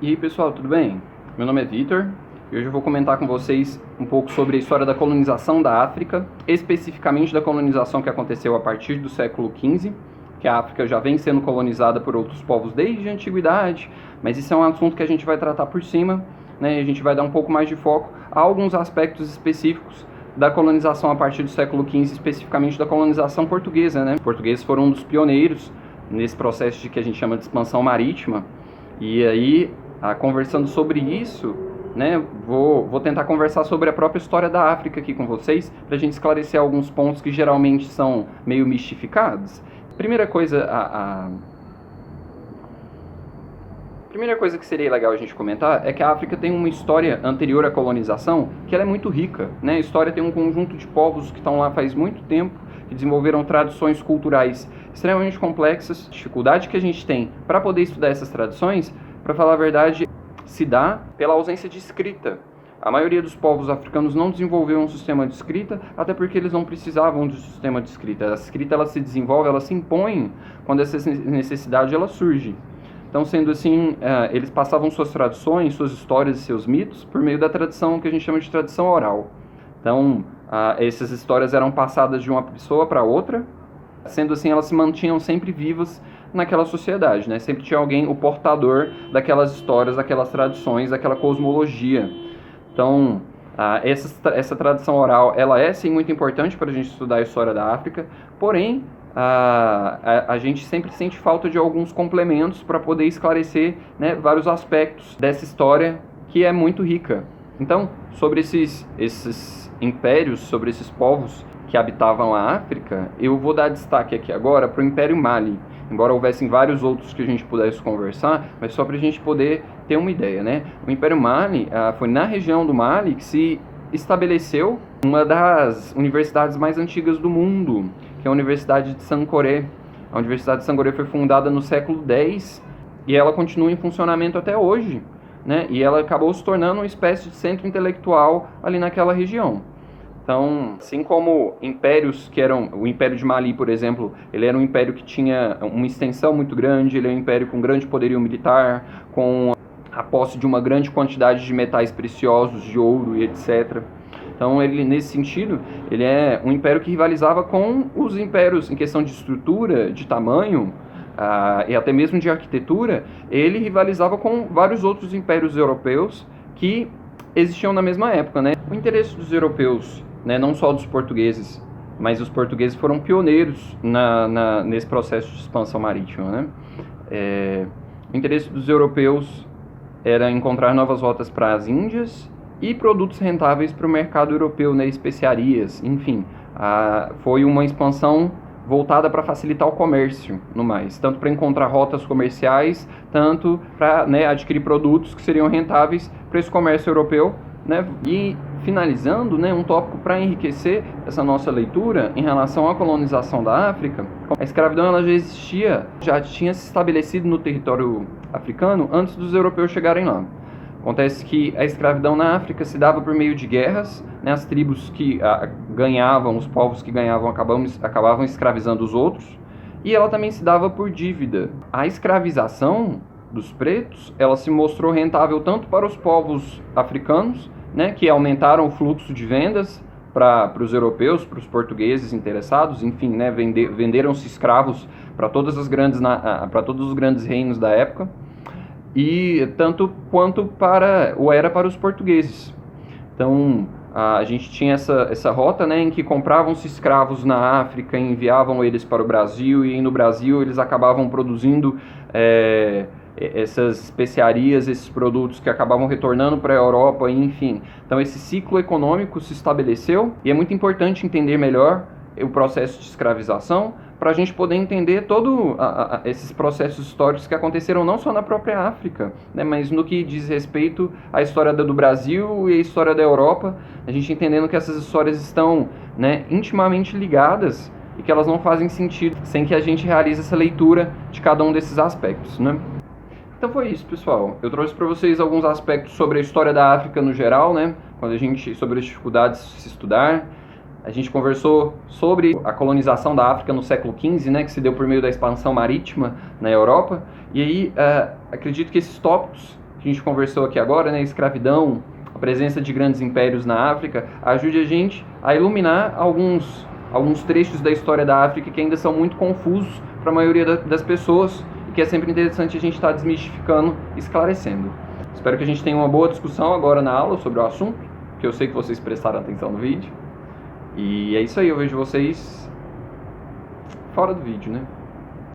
E aí pessoal, tudo bem? Meu nome é Vitor e hoje eu vou comentar com vocês um pouco sobre a história da colonização da África, especificamente da colonização que aconteceu a partir do século XV, que a África já vem sendo colonizada por outros povos desde a antiguidade, mas isso é um assunto que a gente vai tratar por cima, né? A gente vai dar um pouco mais de foco a alguns aspectos específicos da colonização a partir do século XV, especificamente da colonização portuguesa, né? Os portugueses foram um dos pioneiros nesse processo de que a gente chama de expansão marítima, e aí conversando sobre isso, né, vou tentar conversar sobre a própria história da África aqui com vocês, para a gente esclarecer alguns pontos que geralmente são meio mistificados. Primeira coisa que seria legal a gente comentar é que a África tem uma história anterior à colonização que ela é muito rica, né? A história tem um conjunto de povos que estão lá faz muito tempo, que desenvolveram tradições culturais extremamente complexas. A dificuldade que a gente tem para poder estudar essas tradições, para falar a verdade, se dá pela ausência de escrita. A maioria dos povos africanos não desenvolveu um sistema de escrita, até porque eles não precisavam de um sistema de escrita. A escrita ela se desenvolve, ela se impõe quando essa necessidade ela surge. Então, sendo assim, eles passavam suas tradições, suas histórias e seus mitos por meio da tradição que a gente chama de tradição oral. Então, essas histórias eram passadas de uma pessoa para outra, sendo assim, elas se mantinham sempre vivas naquela sociedade, né? Sempre tinha alguém, o portador daquelas histórias, daquelas tradições, daquela cosmologia. Então, essa tradição oral, ela é sim muito importante para a gente estudar a história da África, porém, a gente sempre sente falta de alguns complementos para poder esclarecer, né, vários aspectos dessa história que é muito rica. Então, sobre esses impérios, sobre esses povos que habitavam a África, eu vou dar destaque aqui agora para o Império Mali, embora houvessem vários outros que a gente pudesse conversar, mas só para a gente poder ter uma ideia, né? O Império Mali foi na região do Mali que se estabeleceu uma das universidades mais antigas do mundo, que é a Universidade de Sankoré. A Universidade de Sankoré foi fundada no século X e ela continua em funcionamento até hoje, né? E ela acabou se tornando uma espécie de centro intelectual ali naquela região. Então, assim como impérios que eram... O Império de Mali, por exemplo, ele era um império que tinha uma extensão muito grande, ele é um império com grande poderio militar, com a posse de uma grande quantidade de metais preciosos, de ouro e etc. Então, ele, nesse sentido, ele é um império que rivalizava com os impérios em questão de estrutura, de tamanho, e até mesmo de arquitetura. Ele rivalizava com vários outros impérios europeus que existiam na mesma época, né? O interesse dos europeus, né, não só dos portugueses, mas os portugueses foram pioneiros nesse processo de expansão marítima, né? O interesse dos europeus era encontrar novas rotas para as Índias e produtos rentáveis para o mercado europeu, né, especiarias, enfim. Foi uma expansão voltada para facilitar o comércio, no mais, tanto para encontrar rotas comerciais, tanto para, né, adquirir produtos que seriam rentáveis para esse comércio europeu, né? E finalizando, né, um tópico para enriquecer essa nossa leitura em relação à colonização da África. A escravidão ela já existia, já tinha se estabelecido no território africano antes dos europeus chegarem lá. Acontece que a escravidão na África se dava por meio de guerras, né? As tribos que ganhavam, os povos que ganhavam acabavam escravizando os outros, e ela também se dava por dívida. A escravização dos pretos, ela se mostrou rentável tanto para os povos africanos, né, que aumentaram o fluxo de vendas para os europeus, para os portugueses interessados, enfim, né, venderam-se escravos para todos os grandes reinos da época, e tanto quanto para os portugueses. Então, a gente tinha essa rota, né, em que compravam-se escravos na África, enviavam eles para o Brasil, e no Brasil eles acabavam produzindo essas especiarias, esses produtos que acabavam retornando para a Europa, enfim. Então esse ciclo econômico se estabeleceu e é muito importante entender melhor o processo de escravização para a gente poder entender todos esses processos históricos que aconteceram não só na própria África, né, mas no que diz respeito à história do Brasil e à história da Europa, a gente entendendo que essas histórias estão, né, intimamente ligadas e que elas não fazem sentido sem que a gente realize essa leitura de cada um desses aspectos, né? Então foi isso, pessoal. Eu trouxe para vocês alguns aspectos sobre a história da África no geral, né? Sobre as dificuldades de se estudar. A gente conversou sobre a colonização da África no século XV, né? Que se deu por meio da expansão marítima na Europa. E aí, acredito que esses tópicos que a gente conversou aqui agora, né, escravidão, a presença de grandes impérios na África, ajude a gente a iluminar alguns trechos da história da África que ainda são muito confusos para a maioria das pessoas e que é sempre interessante a gente estar desmistificando e esclarecendo. Espero que a gente tenha uma boa discussão agora na aula sobre o assunto, que eu sei que vocês prestaram atenção no vídeo. E é isso aí, eu vejo vocês fora do vídeo, né?